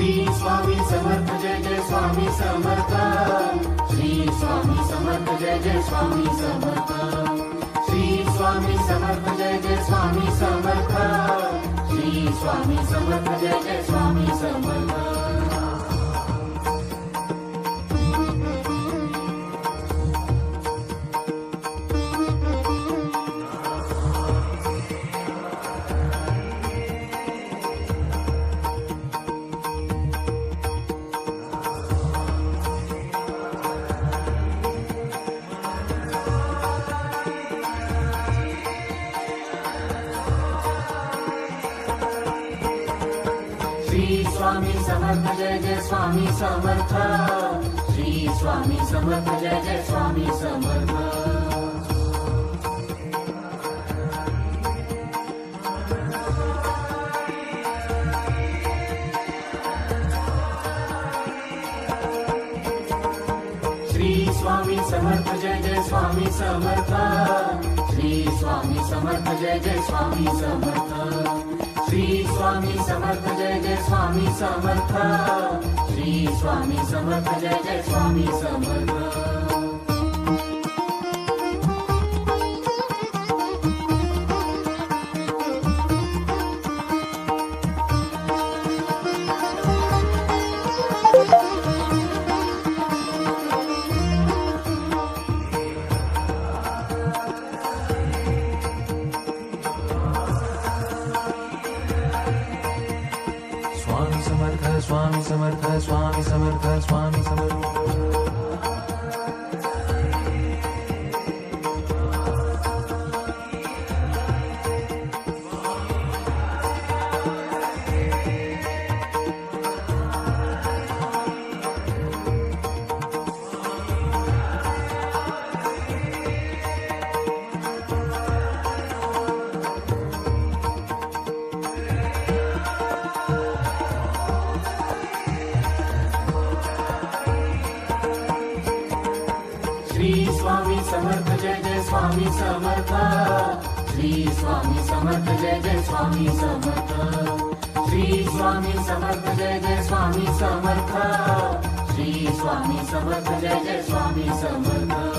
Swami Samarth Jai Jai Swami Samarth. Shri Swami Samarth Jai Jai Swami Samarth. Shri Swami Samarth Jai Jai Swami Samarth. Shri Swami Samarth Jai Jai Swami Samarth. Shri Swami Samarth Jai Jai Swami Samarth. Shri Swami Samarth Jai Jai Swami Samarth. Shri Swami Samarth Jai Jai Swami Samarth. Shri Swami Samarth Jai Jai Swami Samarth. Shri Swami Samarth Jai Jai Swami Samarth. Shri Swami Samarth Jai Jai Swami Samarth. Swami Samarth Swami Samarth Swami Samarth. Shri Swami Samarth Jai Jai Swami Samarth. Shri Swami Samarth Jai Jai Swami Samarth. Shri Swami Samarth Jai Jai Swami Samarth. Shri Swami Samarth Jai Jai Swami Samarth.